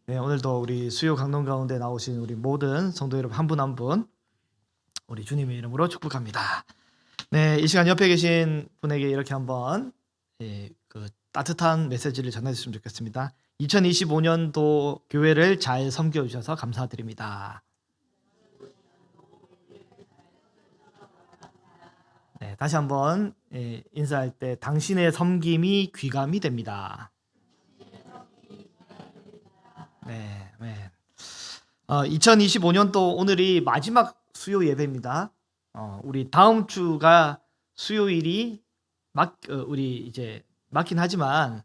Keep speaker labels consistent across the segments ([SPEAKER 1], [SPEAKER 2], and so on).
[SPEAKER 1] 네, 오늘도 우리 수요 강론 가운데 나오신 우리 모든 성도 여러분 한 분 한 분 우리 주님의 이름으로 축복합니다. 네, 이 시간 옆에 계신 분에게 이렇게 한번 그 따뜻한 메시지를 전해주시면 좋겠습니다. 2025년도 교회를 잘 섬겨주셔서 감사드립니다. 네, 다시 한번 인사할 때 당신의 섬김이 귀감이 됩니다. 네, 네. 2025년도 오늘이 마지막 수요 예배입니다. 우리 다음 주가 수요일이 우리 이제 맞긴 하지만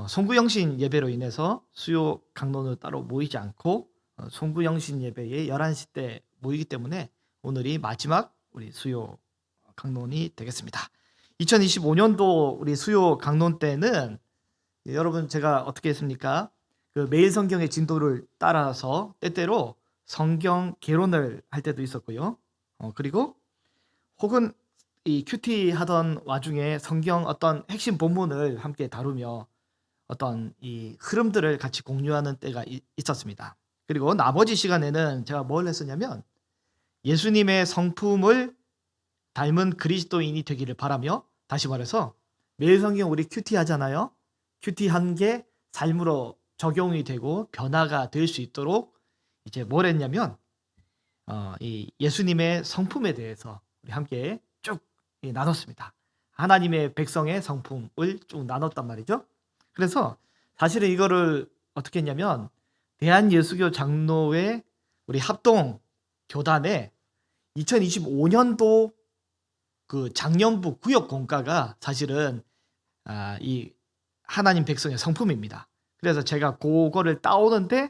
[SPEAKER 1] 송구영신 예배로 인해서 수요 강론을 따로 모이지 않고 송구영신 예배에 11시 때 모이기 때문에 오늘이 마지막 우리 수요 강론이 되겠습니다. 2025년도 우리 수요 강론 때는 여러분 제가 어떻게 했습니까? 그 매일 성경의 진도를 따라서 때때로 성경 개론을 할 때도 있었고요. 그리고 혹은 이 큐티 하던 와중에 성경 어떤 핵심 본문을 함께 다루며 어떤 이 흐름들을 같이 공유하는 때가 있었습니다. 그리고 나머지 시간에는 제가 뭘 했었냐면 예수님의 성품을 닮은 그리스도인이 되기를 바라며, 다시 말해서 매일 성경 우리 큐티 하잖아요. 큐티 한 게 삶으로 적용이 되고 변화가 될 수 있도록 이제 뭘 했냐면 이 예수님의 성품에 대해서 우리 함께 쭉 나눴습니다. 하나님의 백성의 성품을 쭉 나눴단 말이죠. 그래서 사실은 이거를 어떻게 했냐면 대한예수교 장로회 우리 합동 교단에 2025년도 그 작년부 구역 공과가 사실은 이 하나님 백성의 성품입니다. 그래서 제가 그거를 따오는데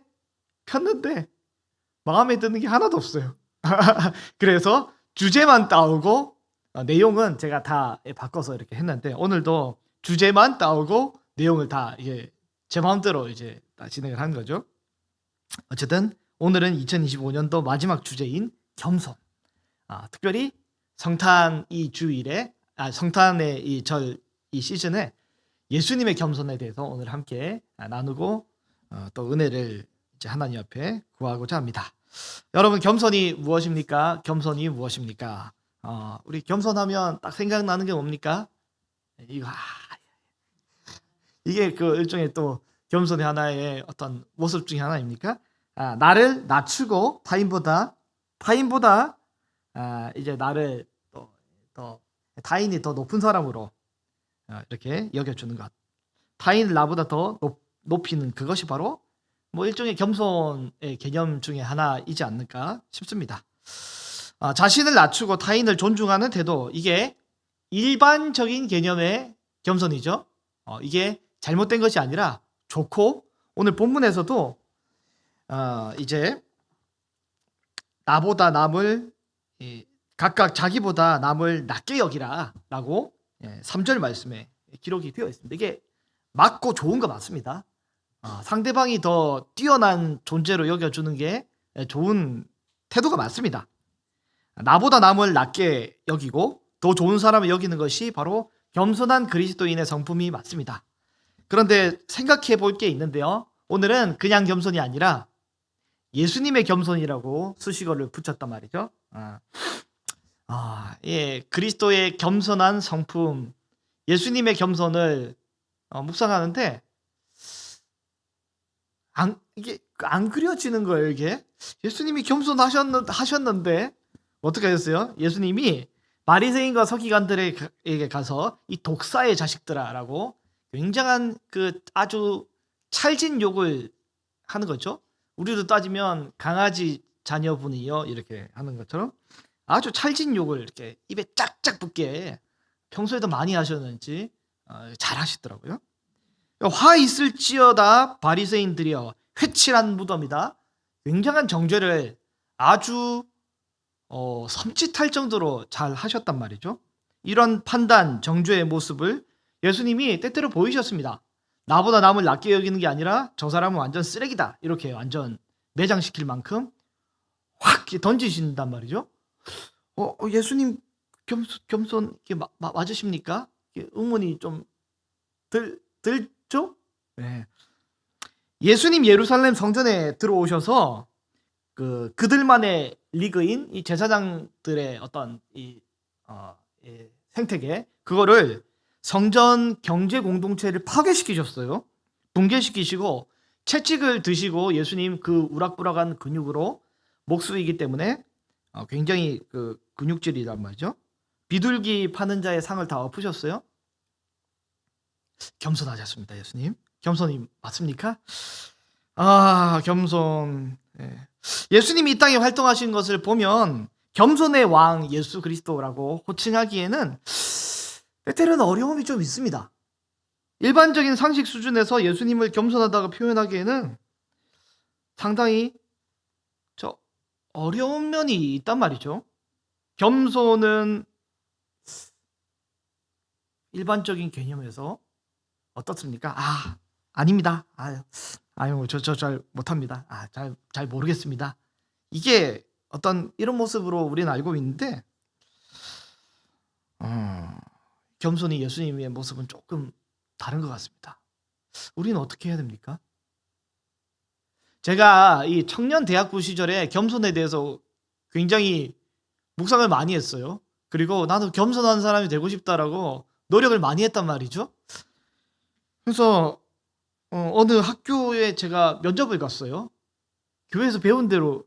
[SPEAKER 1] 폈는데 마음에 드는 게 하나도 없어요. 그래서 주제만 따오고 내용은 제가 다 바꿔서 이렇게 했는데 오늘도 주제만 따오고 내용을 다 이게 제 마음대로 이제 다 진행을 한 거죠. 어쨌든 오늘은 2025년도 마지막 주제인 겸손. 특별히 성탄 이 주일에 성탄의 이 시즌에 예수님의 겸손에 대해서 오늘 함께 나누고 또 은혜를 이제 하나님 앞에 구하고자 합니다. 여러분 겸손이 무엇입니까? 겸손이 무엇입니까? 우리 겸손하면 딱 생각나는 게 뭡니까? 이거 이게 그 일종의 또 겸손의 하나의 어떤 모습 중에 하나입니까? 나를 낮추고 타인보다 이제 나를 더 타인이 더 높은 사람으로 이렇게 여겨주는 것. 타인을 나보다 더 높이는 그것이 바로 뭐 일종의 겸손의 개념 중에 하나이지 않을까 싶습니다. 자신을 낮추고 타인을 존중하는 태도, 이게 일반적인 개념의 겸손이죠. 이게 잘못된 것이 아니라 좋고, 오늘 본문에서도 이제 나보다 남을 각각 자기보다 남을 낮게 여기라라고 3절 말씀에 기록이 되어 있습니다. 이게 맞고 좋은 거 맞습니다. 상대방이 더 뛰어난 존재로 여겨주는 게 좋은 태도가 맞습니다. 나보다 남을 낮게 여기고 더 좋은 사람을 여기는 것이 바로 겸손한 그리스도인의 성품이 맞습니다. 그런데 생각해 볼 게 있는데요. 오늘은 그냥 겸손이 아니라 예수님의 겸손이라고 수식어를 붙였단 말이죠. 예, 그리스도의 겸손한 성품, 예수님의 겸손을 묵상하는데 이게 안 그려지는 거예요. 이게 예수님이 겸손하셨는데 어떻게 하셨어요? 예수님이 바리새인과 서기관들에게 가서 이 독사의 자식들아라고 굉장한 그 아주 찰진 욕을 하는 거죠. 우리로 따지면 강아지 자녀분이요 이렇게 하는 것처럼 아주 찰진 욕을 이렇게 입에 짝짝 붙게 평소에도 많이 하셨는지 잘 하시더라고요. 화 있을지어다 바리새인들이여 회칠한 무덤이다. 굉장한 정죄를 아주 섬찟할 정도로 잘 하셨단 말이죠. 이런 판단, 정죄의 모습을 예수님이 때때로 보이셨습니다. 나보다 남을 낮게 여기는 게 아니라 저 사람은 완전 쓰레기다. 이렇게 완전 매장시킬 만큼 확 던지신단 말이죠. 예수님 겸손 맞으십니까? 의문이 좀 들죠? 네. 예수님 예루살렘 성전에 들어오셔서 그들만의 리그인 이 제사장들의 어떤 이 생태계 그거를 성전 경제 공동체를 파괴시키셨어요. 붕괴시키시고 채찍을 드시고 예수님 그 우락부락한 근육으로 목수이기 때문에 굉장히 그 근육질이란 말이죠. 비둘기 파는 자의 상을 다 엎으셨어요. 겸손하셨습니다, 예수님. 겸손이 맞습니까? 겸손. 예. 예수님이 이 땅에 활동하신 것을 보면 겸손의 왕 예수 그리스도라고 호칭하기에는 때때로는 어려움이 좀 있습니다. 일반적인 상식 수준에서 예수님을 겸손하다고 표현하기에는 상당히 어려운 면이 있단 말이죠. 겸손은 일반적인 개념에서 어떻습니까? 아닙니다. 저 잘 못합니다. 잘 모르겠습니다. 이게 어떤 이런 모습으로 우리는 알고 있는데, 겸손히 예수님의 모습은 조금 다른 것 같습니다. 우리는 어떻게 해야 됩니까? 제가 이 청년 대학부 시절에 겸손에 대해서 굉장히 묵상을 많이 했어요. 그리고 나도 겸손한 사람이 되고 싶다라고 노력을 많이 했단 말이죠. 그래서 어느 학교에 제가 면접을 갔어요. 교회에서 배운 대로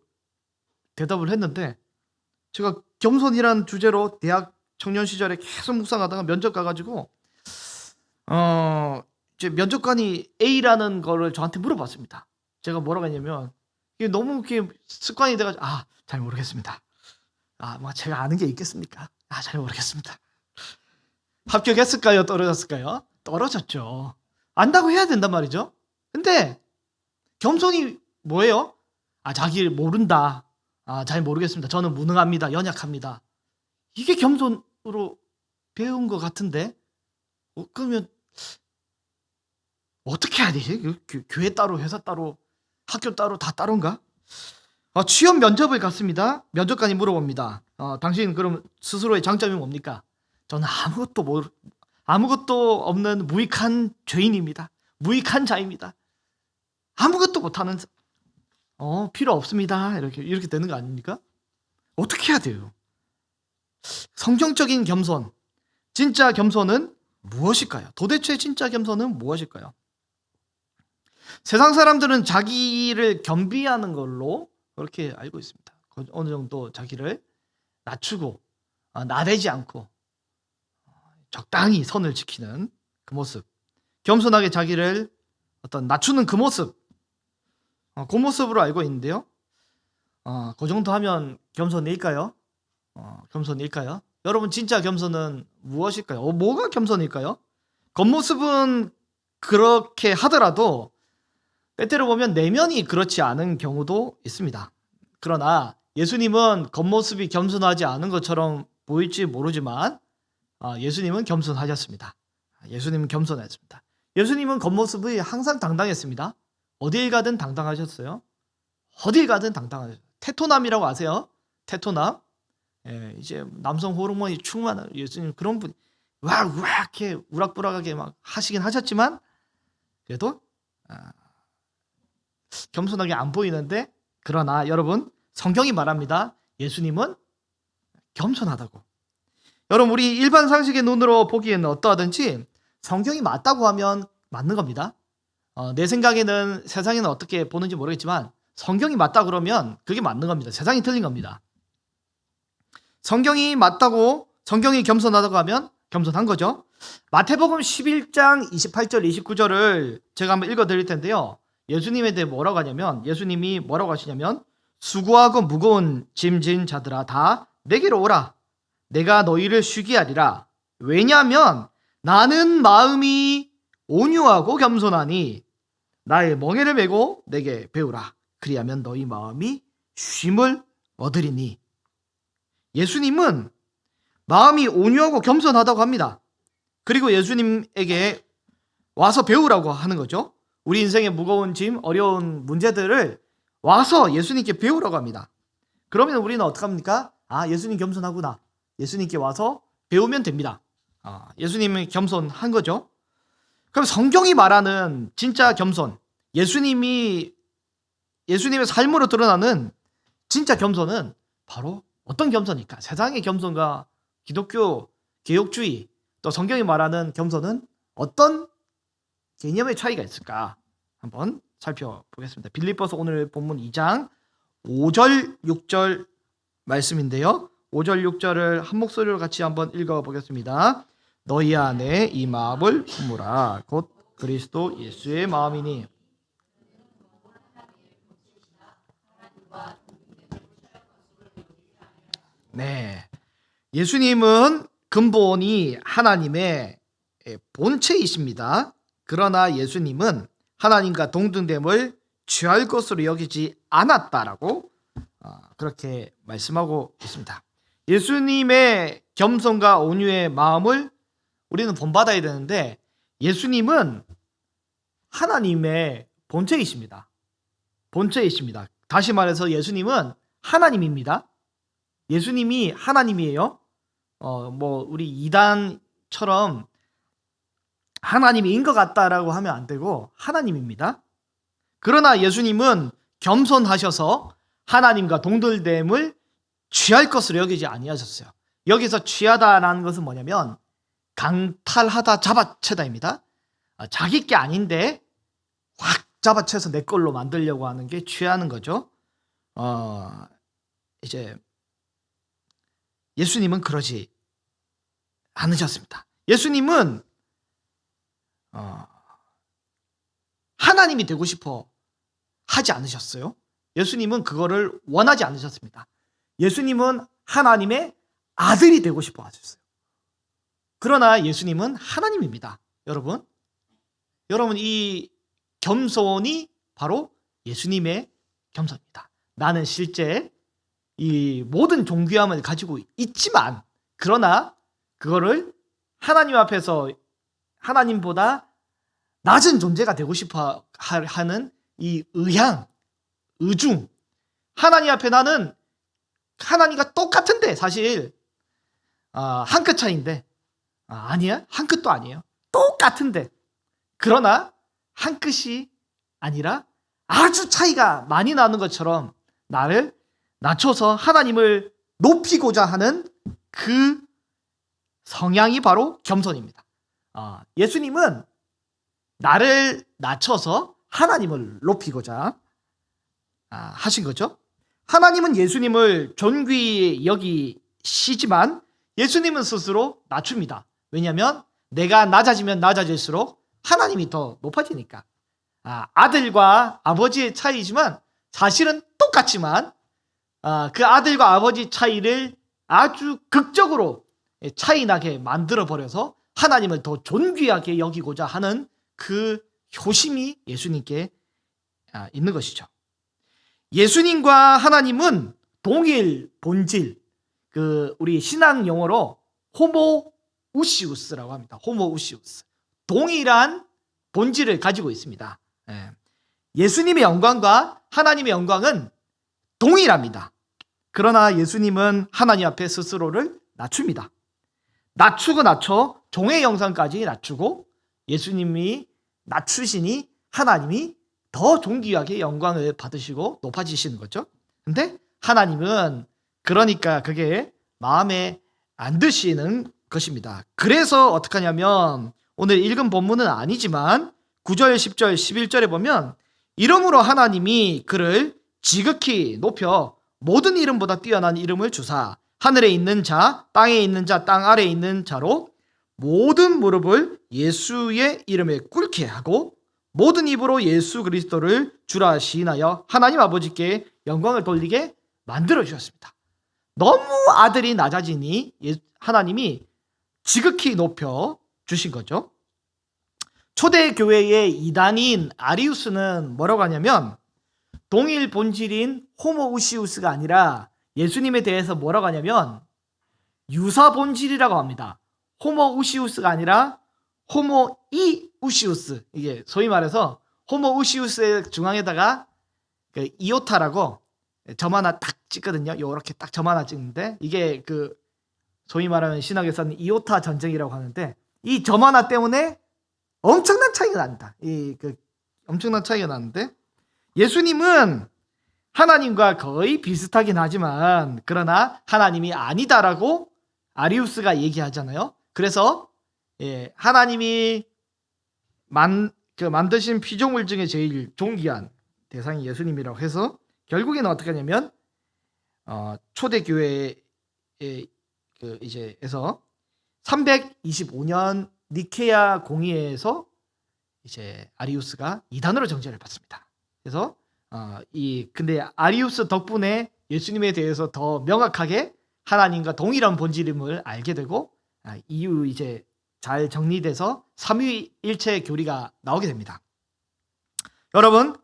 [SPEAKER 1] 대답을 했는데 제가 겸손이란 주제로 대학 청년 시절에 계속 묵상하다가 면접 가가지고 이제 면접관이 A라는 거를 저한테 물어봤습니다. 제가 뭐라고 했냐면 이게 너무 이렇게 습관이 돼가지고 잘 모르겠습니다. 뭐 제가 아는 게 있겠습니까? 잘 모르겠습니다. 합격했을까요? 떨어졌을까요? 떨어졌죠. 안다고 해야 된단 말이죠. 근데 겸손이 뭐예요? 자기를 모른다. 잘 모르겠습니다. 저는 무능합니다. 연약합니다. 이게 겸손으로 배운 것 같은데 그러면 어떻게 해야 되지? 교회 따로, 회사 따로, 학교 따로, 다 따로인가? 취업 면접을 갔습니다. 면접관이 물어봅니다. 당신 그럼 스스로의 장점이 뭡니까? 저는 아무것도 없는 무익한 죄인입니다. 무익한 자입니다. 아무것도 못하는 필요 없습니다. 이렇게 되는 거 아닙니까? 어떻게 해야 돼요? 성경적인 겸손, 진짜 겸손은 무엇일까요? 도대체 진짜 겸손은 무엇일까요? 세상 사람들은 자기를 겸비하는 걸로 그렇게 알고 있습니다. 어느 정도 자기를 낮추고 나대지 않고 적당히 선을 지키는 그 모습, 겸손하게 자기를 낮추는 그 모습, 그 모습으로 알고 있는데요. 그 정도 하면 겸손일까요? 겸손일까요? 여러분 진짜 겸손은 무엇일까요? 뭐가 겸손일까요? 겉모습은 그렇게 하더라도 때때로 보면 내면이 그렇지 않은 경우도 있습니다. 그러나 예수님은 겉모습이 겸손하지 않은 것처럼 보일지 모르지만 예수님은 겸손하셨습니다. 예수님은 겸손했습니다. 예수님은 겉모습이 항상 당당했습니다. 어딜 가든 당당하셨어요. 어딜 가든 당당하셨어요. 테토남이라고 아세요? 테토남. 이제 남성 호르몬이 충만한 예수님 그런 분, 이렇게 우락부락하게 막 하시긴 하셨지만 그래도 겸손하게 안 보이는데, 그러나 여러분 성경이 말합니다. 예수님은 겸손하다고. 여러분 우리 일반 상식의 눈으로 보기에는 어떠하든지 성경이 맞다고 하면 맞는 겁니다. 내 생각에는 세상에는 어떻게 보는지 모르겠지만 성경이 맞다 그러면 그게 맞는 겁니다. 세상이 틀린 겁니다. 성경이 맞다고, 성경이 겸손하다고 하면 겸손한 거죠. 마태복음 11장 28절 29절을 제가 한번 읽어 드릴 텐데요. 예수님에 대해 뭐라고 하냐면, 예수님이 뭐라고 하시냐면, 수고하고 무거운 짐진 자들아 다 내게로 오라. 내가 너희를 쉬게 하리라. 왜냐하면 나는 마음이 온유하고 겸손하니 나의 멍에를 메고 내게 배우라. 그리하면 너희 마음이 쉼을 얻으리니. 예수님은 마음이 온유하고 겸손하다고 합니다. 그리고 예수님에게 와서 배우라고 하는 거죠. 우리 인생의 무거운 짐, 어려운 문제들을 와서 예수님께 배우라고 합니다. 그러면 우리는 어떡합니까? 예수님 겸손하구나. 예수님께 와서 배우면 됩니다. 예수님이 겸손한 거죠. 그럼 성경이 말하는 진짜 겸손, 예수님의 삶으로 드러나는 진짜 겸손은 바로 어떤 겸손일까? 세상의 겸손과 기독교 개혁주의 또 성경이 말하는 겸손은 어떤 개념의 차이가 있을까? 한번 살펴보겠습니다. 빌립보서 오늘 본문 2장 5절 6절 말씀인데요. 5절 6절을 한 목소리로 같이 한번 읽어보겠습니다. 너희 안에 이 마음을 품으라. 곧 그리스도 예수의 마음이니. 네, 예수님은 근본이 하나님의 본체이십니다. 그러나 예수님은 하나님과 동등됨을 취할 것으로 여기지 않았다라고 그렇게 말씀하고 있습니다. 예수님의 겸손과 온유의 마음을 우리는 본받아야 되는데 예수님은 하나님의 본체이십니다. 본체이십니다. 다시 말해서 예수님은 하나님입니다. 예수님이 하나님이에요. 우리 이단처럼 하나님인 것 같다라고 하면 안 되고 하나님입니다. 그러나 예수님은 겸손하셔서 하나님과 동등됨을 취할 것으로 여기지 아니하셨어요. 여기서 취하다라는 것은 뭐냐면 강탈하다, 잡아채다입니다. 자기 게 아닌데 확 잡아채서 내 걸로 만들려고 하는 게 취하는 거죠. 이제 예수님은 그러지 않으셨습니다. 예수님은 하나님이 되고 싶어 하지 않으셨어요. 예수님은 그거를 원하지 않으셨습니다. 예수님은 하나님의 아들이 되고 싶어 하셨어요. 그러나 예수님은 하나님입니다. 여러분 이 겸손이 바로 예수님의 겸손입니다. 나는 실제 이 모든 존귀함을 가지고 있지만 그러나 그거를 하나님 앞에서 하나님보다 낮은 존재가 되고 싶어 하는 이 의중, 하나님 앞에 나는 하나님과 똑같은데 사실 한 끗 차이인데 아니야? 한 끗도 아니에요. 똑같은데 그러나 한 끗이 아니라 아주 차이가 많이 나는 것처럼 나를 낮춰서 하나님을 높이고자 하는 그 성향이 바로 겸손입니다. 예수님은 나를 낮춰서 하나님을 높이고자 하신 거죠. 하나님은 예수님을 존귀히 여기시지만 예수님은 스스로 낮춥니다. 왜냐하면 내가 낮아지면 낮아질수록 하나님이 더 높아지니까. 아들과 아버지의 차이지만 사실은 똑같지만 그 아들과 아버지 차이를 아주 극적으로 차이 나게 만들어 버려서 하나님을 더 존귀하게 여기고자 하는 그 효심이 예수님께 있는 것이죠. 예수님과 하나님은 동일 본질, 우리 신앙 용어로 호모우시우스라고 합니다. 호모우시우스. 동일한 본질을 가지고 있습니다. 예수님의 영광과 하나님의 영광은 동일합니다. 그러나 예수님은 하나님 앞에 스스로를 낮춥니다. 낮추고 낮춰 종의 영상까지 낮추고 예수님이 낮추시니 하나님이 더 존귀하게 영광을 받으시고 높아지시는 거죠. 근데 하나님은 그러니까 그게 마음에 안 드시는 것입니다. 그래서 어떻게 하냐면 오늘 읽은 본문은 아니지만 9절, 10절, 11절에 보면 이름으로 하나님이 그를 지극히 높여 모든 이름보다 뛰어난 이름을 주사 하늘에 있는 자, 땅에 있는 자, 땅 아래에 있는 자로 모든 무릎을 예수의 이름에 꿇게 하고 모든 입으로 예수 그리스도를 주라 시인하여 하나님 아버지께 영광을 돌리게 만들어 주셨습니다. 너무 아들이 낮아지니 하나님이 지극히 높여 주신 거죠. 초대 교회의 이단인 아리우스는 뭐라고 하냐면 동일 본질인 호모우시우스가 아니라 예수님에 대해서 뭐라고 하냐면 유사 본질이라고 합니다. 호모우시우스가 아니라 호모이우시우스. 이게 소위 말해서 호모우시우스의 중앙에다가 그 이오타라고 점 하나 딱 찍거든요. 요렇게 딱 점 하나 찍는데 이게 소위 말하면 신학에서는 이오타 전쟁이라고 하는데 이 점 하나 때문에 엄청난 차이가 납니다. 엄청난 차이가 나는데, 예수님은 하나님과 거의 비슷하긴 하지만 그러나 하나님이 아니다라고 아리우스가 얘기하잖아요. 그래서 하나님이 만드신 피조물 중에 제일 존귀한 대상이 예수님이라고 해서 결국에는 어떻게 하냐면 초대교회에 이제에서 325년 니케아 공의회에서 이제 아리우스가 이단으로 정죄를 받습니다. 그래서 근데 아리우스 덕분에 예수님에 대해서 더 명확하게 하나님과 동일한 본질임을 알게 되고 이후 이제 잘 정리돼서 삼위일체 교리가 나오게 됩니다. 여러분,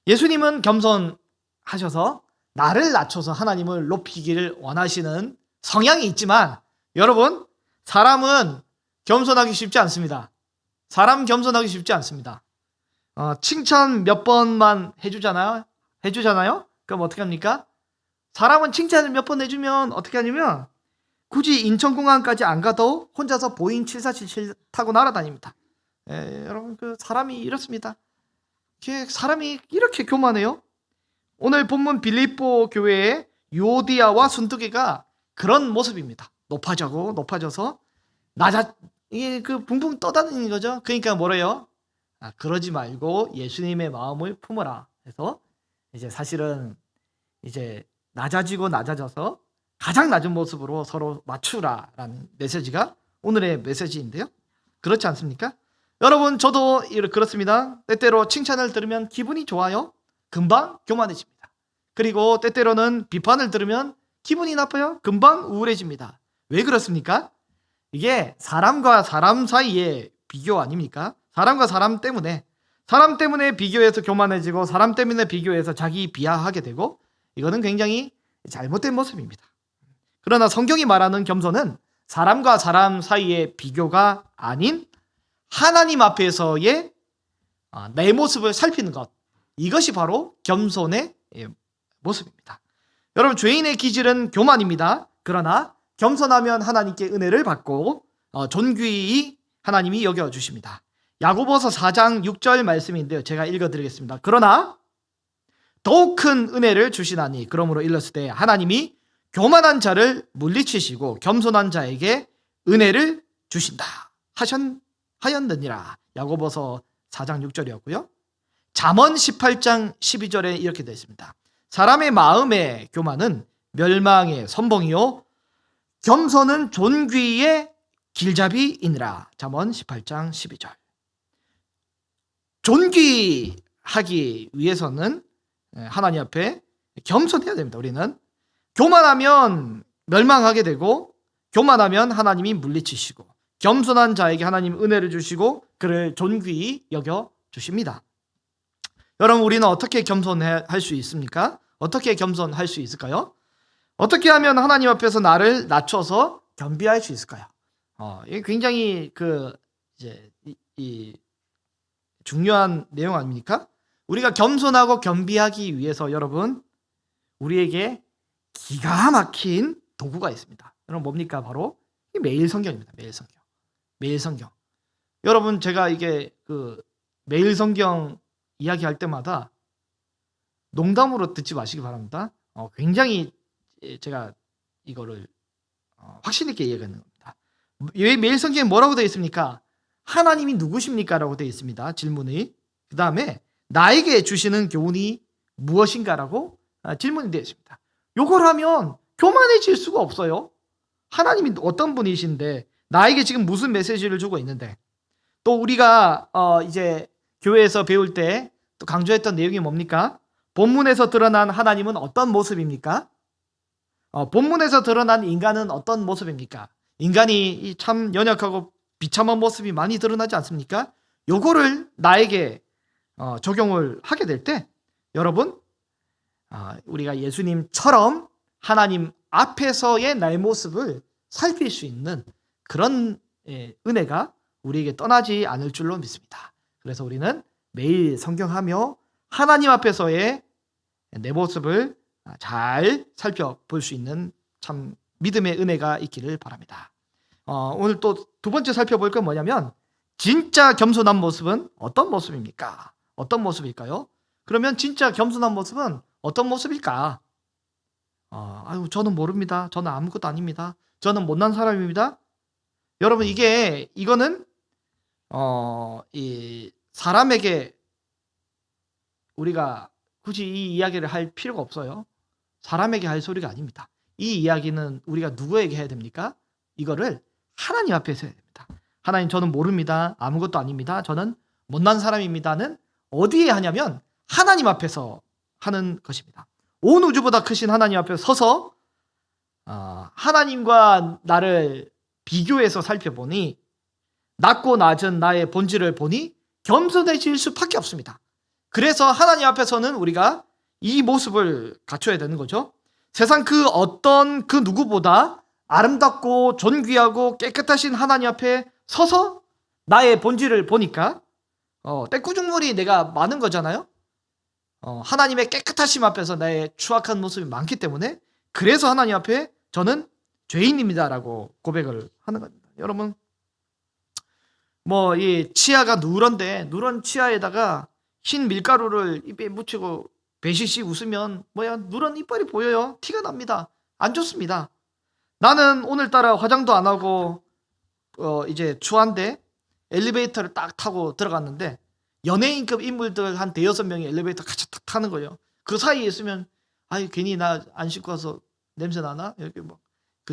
[SPEAKER 1] 예수님은 겸손하셔서 나를 낮춰서 하나님을 높이기를 원하시는 성향이 있지만, 여러분, 사람은 겸손하기 쉽지 않습니다. 사람 겸손하기 쉽지 않습니다. 칭찬 몇 번만 해주잖아요. 그럼 어떻게 합니까? 사람은 칭찬을 몇 번 해주면 어떻게 하냐면 굳이 인천공항까지 안 가도 혼자서 보잉 747 타고 날아다닙니다. 여러분, 그 사람이 이렇습니다. 사람이 이렇게 교만해요. 오늘 본문 빌립보 교회의 유오디아와 순두개가 그런 모습입니다. 높아져서 이게 붕붕 떠다니는 거죠. 그러니까 뭐래요? 그러지 말고 예수님의 마음을 품어라 해서 이제 사실은 이제 낮아져서 가장 낮은 모습으로 서로 맞추라라는 메시지가 오늘의 메시지인데요. 그렇지 않습니까? 여러분, 저도 그렇습니다. 때때로 칭찬을 들으면 기분이 좋아요. 금방 교만해집니다. 그리고 때때로는 비판을 들으면 기분이 나빠요. 금방 우울해집니다. 왜 그렇습니까? 이게 사람과 사람 사이의 비교 아닙니까? 사람 때문에 비교해서 교만해지고 사람 때문에 비교해서 자기 비하하게 되고, 이거는 굉장히 잘못된 모습입니다. 그러나 성경이 말하는 겸손은 사람과 사람 사이의 비교가 아닌 하나님 앞에서의 내 모습을 살피는 것, 이것이 바로 겸손의 모습입니다. 여러분, 죄인의 기질은 교만입니다. 그러나 겸손하면 하나님께 은혜를 받고 존귀히 하나님이 여겨주십니다. 야고보서 4장 6절 말씀인데요, 제가 읽어드리겠습니다. 그러나 더욱 큰 은혜를 주시나니, 그러므로 일렀을 때 하나님이 교만한 자를 물리치시고 겸손한 자에게 은혜를 주신다 하였느니라. 야고보서 4장 6절이었고요. 잠언 18장 12절에 이렇게 되어 있습니다. 사람의 마음의 교만은 멸망의 선봉이요 겸손은 존귀의 길잡이이니라. 잠언 18장 12절. 존귀하기 위해서는 하나님 앞에 겸손해야 됩니다. 우리는 교만하면 멸망하게 되고, 교만하면 하나님이 물리치시고, 겸손한 자에게 하나님 은혜를 주시고 그를 존귀히 여겨 주십니다. 여러분, 우리는 어떻게 겸손할 수 있습니까? 어떻게 겸손할 수 있을까요? 어떻게 하면 하나님 앞에서 나를 낮춰서 겸비할 수 있을까요? 이게 굉장히 이 중요한 내용 아닙니까? 우리가 겸손하고 겸비하기 위해서 여러분, 우리에게 기가 막힌 도구가 있습니다. 여러분, 뭡니까? 바로 매일 성경입니다. 매일 성경. 여러분, 제가 이게 매일 성경 이야기할 때마다 농담으로 듣지 마시기 바랍니다. 굉장히 제가 이거를 확신 있게 얘기하는 겁니다. 매일 성경에 뭐라고 되어 있습니까? 하나님이 누구십니까? 라고 되어 있습니다. 질문이. 그 다음에 나에게 주시는 교훈이 무엇인가라고 질문이 되어 있습니다. 요걸 하면 교만해질 수가 없어요. 하나님이 어떤 분이신데 나에게 지금 무슨 메시지를 주고 있는데, 또 우리가 이제 교회에서 배울 때 또 강조했던 내용이 뭡니까? 본문에서 드러난 하나님은 어떤 모습입니까? 본문에서 드러난 인간은 어떤 모습입니까? 인간이 참 연약하고 비참한 모습이 많이 드러나지 않습니까? 요거를 나에게 적용을 하게 될 때, 여러분, 우리가 예수님처럼 하나님 앞에서의 나의 모습을 살필 수 있는 그런 은혜가 우리에게 떠나지 않을 줄로 믿습니다. 그래서 우리는 매일 성경하며 하나님 앞에서의 내 모습을 잘 살펴볼 수 있는 참 믿음의 은혜가 있기를 바랍니다. 오늘 또 두 번째 살펴볼 건 뭐냐면, 진짜 겸손한 모습은 어떤 모습입니까? 어떤 모습일까요? 그러면 진짜 겸손한 모습은 어떤 모습일까? 아유, 저는 모릅니다. 저는 아무것도 아닙니다. 저는 못난 사람입니다. 여러분, 이거는 이 사람에게 우리가 굳이 이 이야기를 할 필요가 없어요. 사람에게 할 소리가 아닙니다. 이 이야기는 우리가 누구에게 해야 됩니까? 이거를 하나님 앞에서 해야 됩니다. 하나님, 저는 모릅니다. 아무것도 아닙니다. 저는 못난 사람입니다는 어디에 하냐면 하나님 앞에서 하는 것입니다. 온 우주보다 크신 하나님 앞에 서서 하나님과 나를 비교해서 살펴보니, 낮고 낮은 나의 본질을 보니 겸손해질 수밖에 없습니다. 그래서 하나님 앞에서는 우리가 이 모습을 갖춰야 되는 거죠. 세상 그 어떤 그 누구보다 아름답고 존귀하고 깨끗하신 하나님 앞에 서서 나의 본질을 보니까 떼꾸중물이 내가 많은 거잖아요. 하나님의 깨끗하심 앞에서 나의 추악한 모습이 많기 때문에, 그래서 하나님 앞에 저는 죄인입니다라고 고백을 하는 겁니다. 여러분, 이 치아가 누런데 누런 치아에다가 흰 밀가루를 입에 묻히고 배시시 웃으면 누런 이빨이 보여요. 티가 납니다. 안 좋습니다. 나는 오늘따라 화장도 안 하고 이제 추한데 엘리베이터를 딱 타고 들어갔는데 연예인급 인물들 한 대여섯 명이 엘리베이터 같이 탁 타는 거예요. 그 사이에 있으면 괜히 나 안 씻고 와서 냄새 나나? 이렇게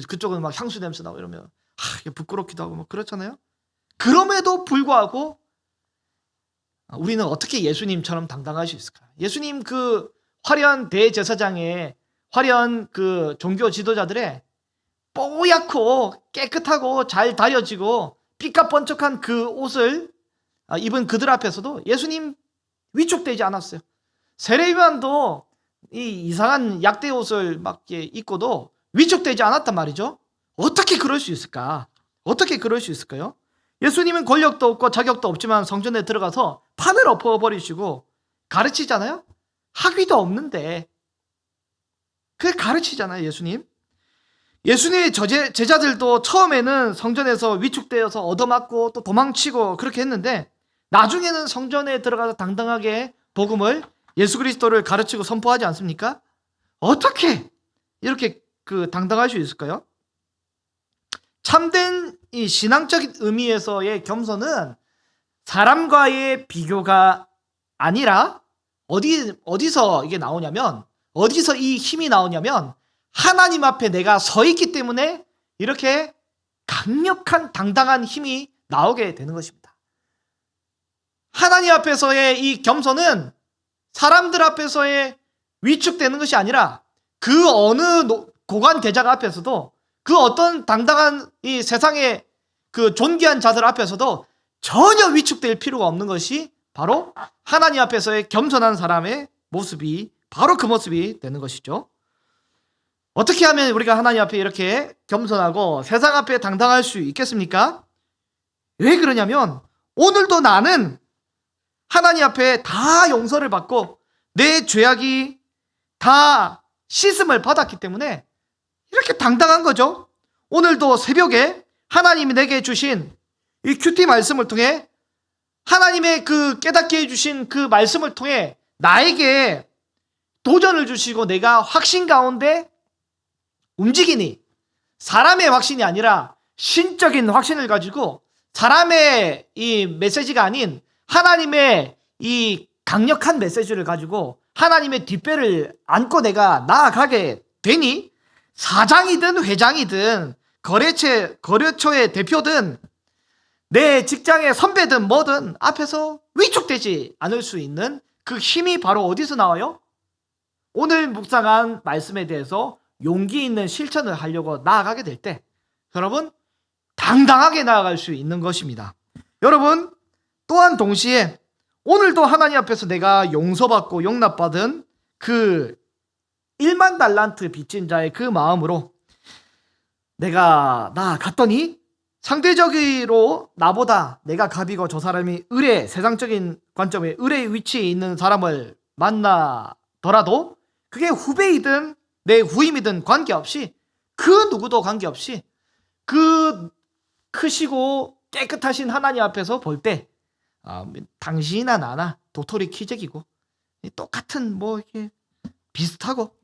[SPEAKER 1] 그쪽은 막 향수 냄새 나고 이러면 이게 부끄럽기도 하고 그렇잖아요. 그럼에도 불구하고 우리는 어떻게 예수님처럼 당당할 수 있을까요? 예수님 그 화려한 대제사장의 화려한 그 종교 지도자들의 뽀얗고 깨끗하고 잘 다려지고 삐까번쩍한 그 옷을 입은 그들 앞에서도 예수님 위축되지 않았어요. 세례요한도 이 이상한 약대 옷을 막 입고도 위축되지 않았단 말이죠. 어떻게 그럴 수 있을까? 어떻게 그럴 수 있을까요? 예수님은 권력도 없고 자격도 없지만 성전에 들어가서 판을 엎어버리시고 가르치잖아요. 학위도 없는데 그 가르치잖아요. 예수님의 제자들도 처음에는 성전에서 위축되어서 얻어맞고 또 도망치고 그렇게 했는데, 나중에는 성전에 들어가서 당당하게 복음을, 예수 그리스도를 가르치고 선포하지 않습니까? 어떻게 이렇게 당당할 수 있을까요? 참된 이 신앙적인 의미에서의 겸손은 사람과의 비교가 아니라 어디서 이게 나오냐면, 어디서 이 힘이 나오냐면 하나님 앞에 내가 서 있기 때문에 이렇게 강력한 당당한 힘이 나오게 되는 것입니다. 하나님 앞에서의 이 겸손은 사람들 앞에서의 위축되는 것이 아니라 그 어느 고관 대자가 앞에서도, 그 어떤 당당한 이 세상의 그 존귀한 자들 앞에서도 전혀 위축될 필요가 없는 것이 바로 하나님 앞에서의 겸손한 사람의 모습이, 바로 그 모습이 되는 것이죠. 어떻게 하면 우리가 하나님 앞에 이렇게 겸손하고 세상 앞에 당당할 수 있겠습니까? 왜 그러냐면 오늘도 나는 하나님 앞에 다 용서를 받고 내 죄악이 다 씻음을 받았기 때문에 이렇게 당당한 거죠. 오늘도 새벽에 하나님이 내게 주신 이 큐티 말씀을 통해, 하나님의 그 깨닫게 해주신 그 말씀을 통해 나에게 도전을 주시고 내가 확신 가운데 움직이니, 사람의 확신이 아니라 신적인 확신을 가지고 사람의 이 메시지가 아닌 하나님의 이 강력한 메시지를 가지고 하나님의 뒷배를 안고 내가 나아가게 되니, 사장이든 회장이든 거래처의 대표든 내 직장의 선배든 뭐든 앞에서 위축되지 않을 수 있는 그 힘이 바로 어디서 나와요? 오늘 묵상한 말씀에 대해서 용기 있는 실천을 하려고 나아가게 될 때 여러분 당당하게 나아갈 수 있는 것입니다. 여러분, 또한 동시에 오늘도 하나님 앞에서 내가 용서받고 용납받은 그 1만 달란트 빚진 자의 그 마음으로 내가 나아갔더니, 상대적으로 나보다 내가 갑이고 저 사람이 세상적인 관점에 을의 위치에 있는 사람을 만나더라도 그게 후배이든 내 후임이든 관계없이, 그 누구도 관계없이 그 크시고 깨끗하신 하나님 앞에서 볼 때 당신이나 나나 도토리 키재기고 똑같은 뭐 이렇게 비슷하고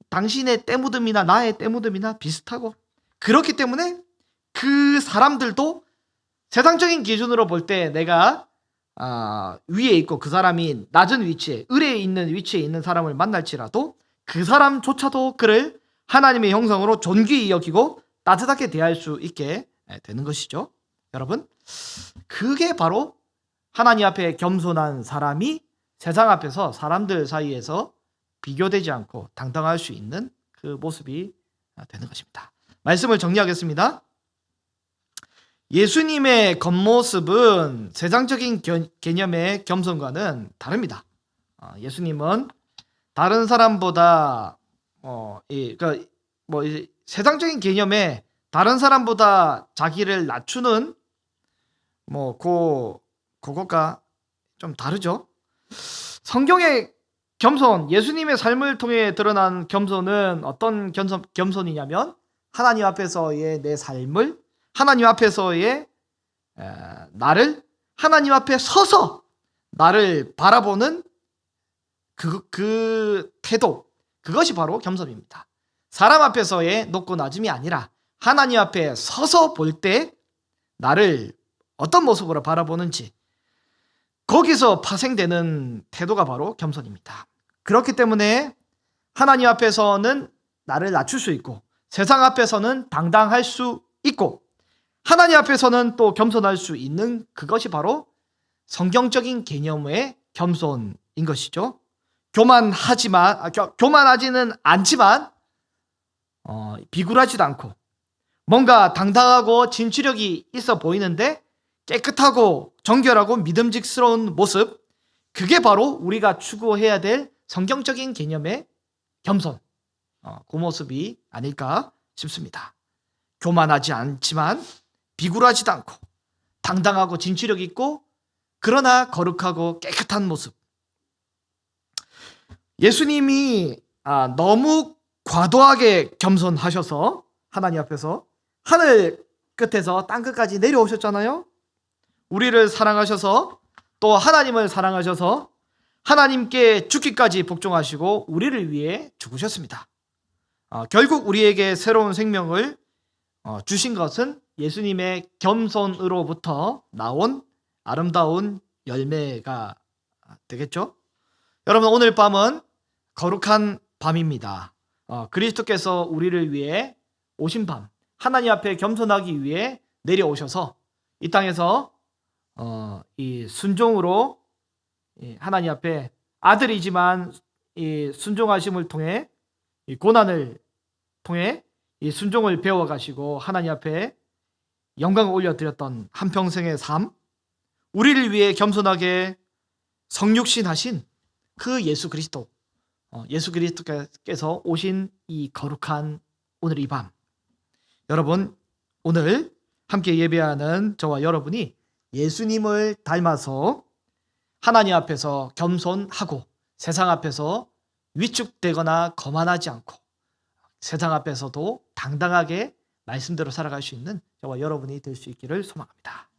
[SPEAKER 1] 당신의 때묻음이나 나의 때묻음이나 비슷하고 그렇기 때문에 그 사람들도 세상적인 기준으로 볼 때 내가 위에 있고 그 사람이 낮은 위치에 을에 있는 위치에 있는 사람을 만날지라도 그 사람조차도 그를 하나님의 형상으로 존귀히 여기고 따뜻하게 대할 수 있게 되는 것이죠. 여러분, 그게 바로 하나님 앞에 겸손한 사람이 세상 앞에서 사람들 사이에서 비교되지 않고 당당할 수 있는 그 모습이 되는 것입니다. 말씀을 정리하겠습니다. 예수님의 겉모습은 세상적인 개념의 겸손과는 다릅니다. 예수님은 다른 사람보다 그러니까 세상적인 개념에 다른 사람보다 자기를 낮추는 그것과 좀 다르죠. 성경의 겸손, 예수님의 삶을 통해 드러난 겸손은 어떤 겸손이냐면 하나님 앞에서의 내 삶을, 하나님 앞에서의 나를, 하나님 앞에 서서 나를 바라보는 그 태도, 그것이 바로 겸손입니다. 사람 앞에서의 높고 낮음이 아니라 하나님 앞에 서서 볼 때 나를 어떤 모습으로 바라보는지 거기서 파생되는 태도가 바로 겸손입니다. 그렇기 때문에 하나님 앞에서는 나를 낮출 수 있고 세상 앞에서는 당당할 수 있고 하나님 앞에서는 또 겸손할 수 있는 그것이 바로 성경적인 개념의 겸손인 것이죠. 교만하지는 않지만 비굴하지도 않고 뭔가 당당하고 진취력이 있어 보이는데 깨끗하고 정결하고 믿음직스러운 모습, 그게 바로 우리가 추구해야 될 성경적인 개념의 겸손, 그 모습이 아닐까 싶습니다. 교만하지 않지만 비굴하지도 않고 당당하고 진취력 있고 그러나 거룩하고 깨끗한 모습. 예수님이 너무 과도하게 겸손하셔서 하나님 앞에서 하늘 끝에서 땅 끝까지 내려오셨잖아요. 우리를 사랑하셔서 또 하나님을 사랑하셔서 하나님께 죽기까지 복종하시고 우리를 위해 죽으셨습니다. 결국 우리에게 새로운 생명을 주신 것은 예수님의 겸손으로부터 나온 아름다운 열매가 되겠죠. 여러분, 오늘 밤은 거룩한 밤입니다. 그리스도께서 우리를 위해 오신 밤, 하나님 앞에 겸손하기 위해 내려오셔서 이 땅에서 이 순종으로 하나님 앞에 아들이지만 이 순종하심을 통해 이 고난을 통해 이 순종을 배워가시고 하나님 앞에 영광을 올려드렸던 한평생의 삶, 우리를 위해 겸손하게 성육신하신 그 예수 그리스도께서 오신 이 거룩한 오늘 이 밤, 여러분, 오늘 함께 예배하는 저와 여러분이 예수님을 닮아서 하나님 앞에서 겸손하고 세상 앞에서 위축되거나 거만하지 않고 세상 앞에서도 당당하게 말씀대로 살아갈 수 있는 저와 여러분이 될 수 있기를 소망합니다.